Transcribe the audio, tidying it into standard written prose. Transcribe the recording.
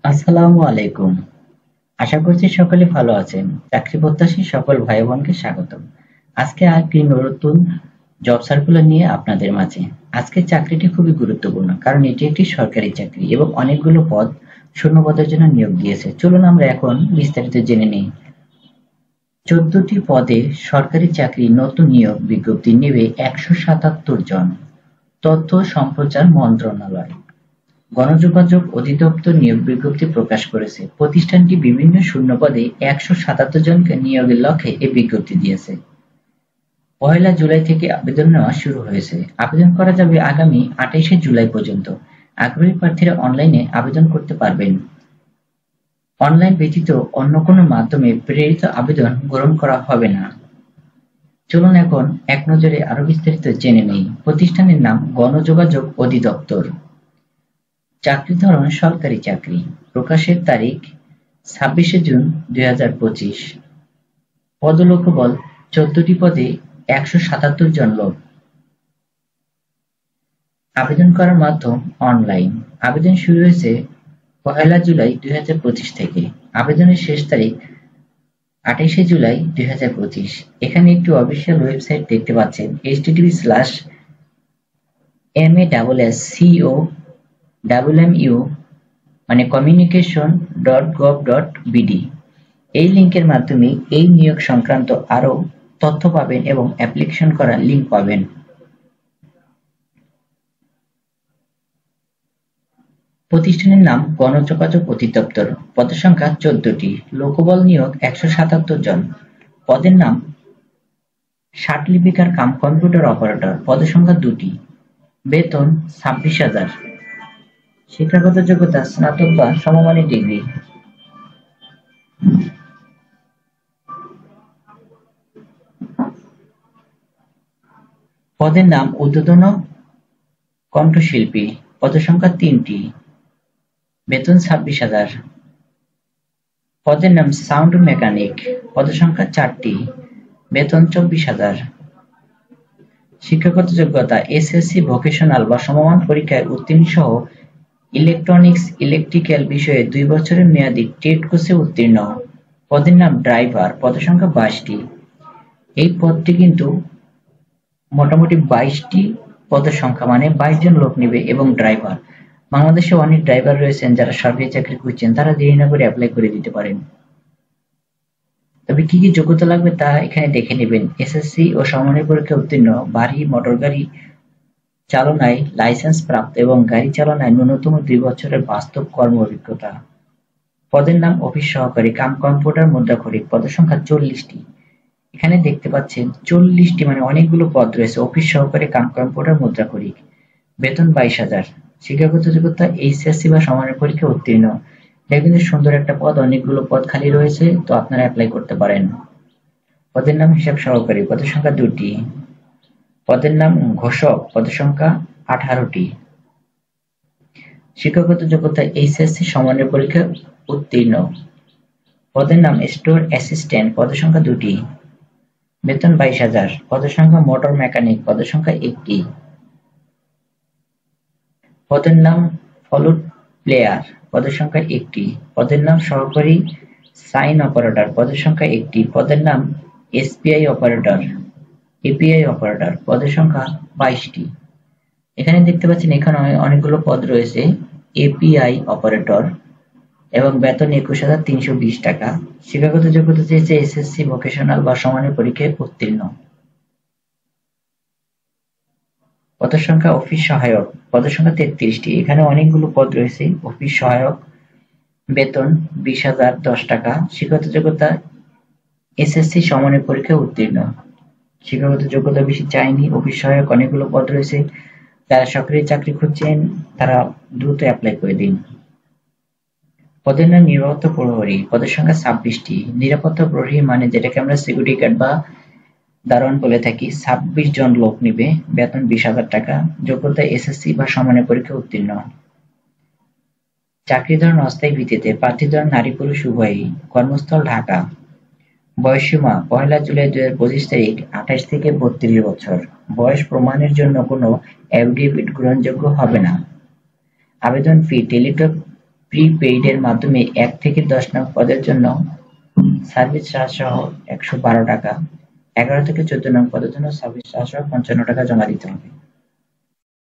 আসসালামু আলাইকুম। আশা করছি সকলে ভালো আছেন। চাকরি প্রত্যাশী সকল ভাই বোনকে স্বাগতম। আজকে আরেকটি নতুন জব সার্কুলার নিয়ে আপনাদের মাঝে। আজকের চাকরিটি খুবই গুরুত্বপূর্ণ কারণ এটি একটি সরকারি চাকরি এবং অনেকগুলো পদ শূন্য পদের জন্য নিয়োগ দিয়েছে। চলুন আমরা এখন বিস্তারিত জেনে নিই। 14টি পদে সরকারি চাকরি নতুন নিয়োগ বিজ্ঞপ্তি নেবে 177 জন। তথ্য সম্প্রচার মন্ত্রণালয় গণযোগাযোগ অধিদপ্তর নিয়োগ বিজ্ঞপ্তি প্রকাশ করেছে। প্রতিষ্ঠানটি বিভিন্ন শূন্য পদে 177 জনকে নিয়োগের লক্ষ্যে এ বিজ্ঞপ্তি দিয়েছে। 1 জুলাই থেকে আবেদন নেওয়া শুরু হয়েছে। আবেদন করা যাবে আগামী 28 জুলাই পর্যন্ত। আগ্রহী প্রার্থীরা অনলাইনে আবেদন করতে পারবেন। অনলাইন ব্যতীত অন্য কোনো মাধ্যমে প্রেরিত আবেদন গ্রহণ করা হবে না। চলুন এখন এক নজরে আরো বিস্তারিত জেনে নেই। প্রতিষ্ঠানের নাম গণযোগাযোগ অধিদপ্তর। চাকরির ধরন সরকারি চাকরি। প্রকাশের তারিখ 26 জুন 2025। পদলোকবল 14টি পদে 177 জন লোক। আবেদন করার মাধ্যম অনলাইন। আবেদন শুরু হয়েছে 1 জুলাই 2025 থেকে। আবেদনের শেষ তারিখ 28 জুলাই 2025। এখানে একটি অফিসিয়াল ওয়েবসাইট দেখতে পাচ্ছেন https://MASSCO মানে communication.gov.bd। এই লিংকের মাধ্যমে এই নিয়োগ সংক্রান্ত আরো তথ্য পাবেন এবং অ্যাপ্লিকেশন করার লিংক পাবেন। প্রতিষ্ঠানের নাম গণযোগাযোগ অধিদপ্তর। পদসংখ্যা 14টি। লোকবল নিয়োগ 177 জন। পদের নাম ষাট লিপিকার কাম কম্পিউটার অপারেটর। পদসংখ্যা 2টি। বেতন 26,000। শিক্ষাগত যোগ্যতা স্নাতক বা সমমানের ডিগ্রি। পদের নাম ঊর্ধ্বতন কণ্ঠশিল্পী। পদসংখ্যা 3টি। বেতন 26,000। পদের নাম সাউন্ড মেকানিক। পদসংখ্যা 4টি। বেতন 24,000। শিক্ষাগত যোগ্যতা এসএসসি ভোকেশনাল বা সমমান পরীক্ষায় উত্তীর্ণ সহ ইলেকট্রনিক্স ইলেকট্রিক্যাল বিষয়ে 2 বছরের মেয়াদী ট্রেড কোর্সে উত্তীর্ণ। পদের নাম ড্রাইভার। পদসংখ্যা 22টি। এই পদটি কিন্তু মোটামুটি 22টি পদের সংখ্যা, মানে 22 জন লোক নেবে এবং ড্রাইভার। বাংলাদেশে অনেক ড্রাইভার রয়েছেন যারা সরকারি চাকরি খুঁজছেন, তারা দেরি না করে অ্যাপ্লাই করে দিতে পারেন। তবে কি কি যোগ্যতা লাগবে তা এখানে দেখে নেবেন। এসএসসি ও সমমানের পরীক্ষা উত্তীর্ণ, ভারী মোটর গাড়ি চালনায় লাইসেন্স প্রাপ্ত এবং গাড়ি চালনায় ন্যূনতম 2 বছরের বাস্তব কর্ম অভিজ্ঞতা। পদের নাম অফিস সহকারী কাম কম্পিউটার মুদ্রাক্ষরিক। পদের সংখ্যা 40টি। এখানে দেখতে পাচ্ছেন 40টি, মানে অনেকগুলো পদ রয়েছে। অফিস সহকারী কাম কম্পিউটার মুদ্রাক্ষরিক। বেতন 22,000। শিক্ষাগত যোগ্যতা এইচএসসি বা সমমানের পরীক্ষা উত্তীর্ণ। এটা কিন্তু সুন্দর একটা পদ, অনেকগুলো পদ খালি রয়েছে, তো আপনারা অ্যাপ্লাই করতে পারেন। পদের নাম হিসাব সহকারী। পদের সংখ্যা 2টি। পদের নাম ঘোষক। পদের সংখ্যা 18টি। শিক্ষাগত যোগ্যতা এইচএসসি সমমানের পরীক্ষা উত্তীর্ণ। পদের নাম স্টোর অ্যাসিস্ট্যান্ট। পদের সংখ্যা 2টি। বেতন 22,000। পদের সংখ্যা মোটর মেকানিক। পদের সংখ্যা 1টি। পদের নাম ফ্লুট প্লেয়ার। পদের সংখ্যা 1টি। পদের নাম সহকারী সাইন অপারেটর। পদের সংখ্যা 1টি। পদের নাম এসপিআই অপারেটর এপিআই অপারেটর। পদের সংখ্যা 22টি। এখানে দেখতে পাচ্ছেন এখানে অনেকগুলো পদ রয়েছে। এপিআই অপারেটর এবং বেতন 21,320 টাকা। শিক্ষাগত যোগ্যতা চেয়েছে এসএসসি ভোকেশনাল বা সমমানের পরীক্ষায় উত্তীর্ণ। পদের সংখ্যা অফিস সহায়ক। পদের সংখ্যা 33টি। এখানে অনেকগুলো পদ রয়েছে। অফিস সহায়ক, বেতন 20,010 টাকা। শিক্ষাগত যোগ্যতা এসএসসি সমমানের পরীক্ষায় উত্তীর্ণ। শিক্ষাগত যোগ্যতা বেশি চাইনি। অফিস সহায়ক অনেকগুলো পদ রয়েছে। যারা সরকারি চাকরি খুঁজছেন তারা দ্রুত অ্যাপ্লাই করে দিন। পদের নাম নিরাপত্তা প্রহরী। পদের সংখ্যা 26টি। নিরাপত্তা প্রহরী মানে যেটাকে আমরা সিকিউরিটি গার্ড বা দারোয়ান বলে থাকি। 26 জন লোক নিবে। বেতন 20,000 টাকা। যোগ্যতা এসএসসি বা সমমানের পরীক্ষা উত্তীর্ণ। চাকরি ধরন অস্থায়ী ভিত্তিতে। প্রার্থী ধরন নারী পুরুষ উভয়ই। কর্মস্থল ঢাকা। বয়সসীমা 1 জুলাই 2025 তারিখ 28 থেকে 32 বছর। বয়স প্রমাণের জন্য কোনো অ্যাফিডেভিট গ্রহণযোগ্য হবে না। আবেদন ফি টেলিটক প্রিপেইড এর মাধ্যমে 1 থেকে 10 নং পদের জন্য সার্ভিস চার্জ সহ 112 টাকা, 11 থেকে 14 নং পদের জন্য সার্ভিস চার্জ সহ 55 টাকা জমা দিতে হবে।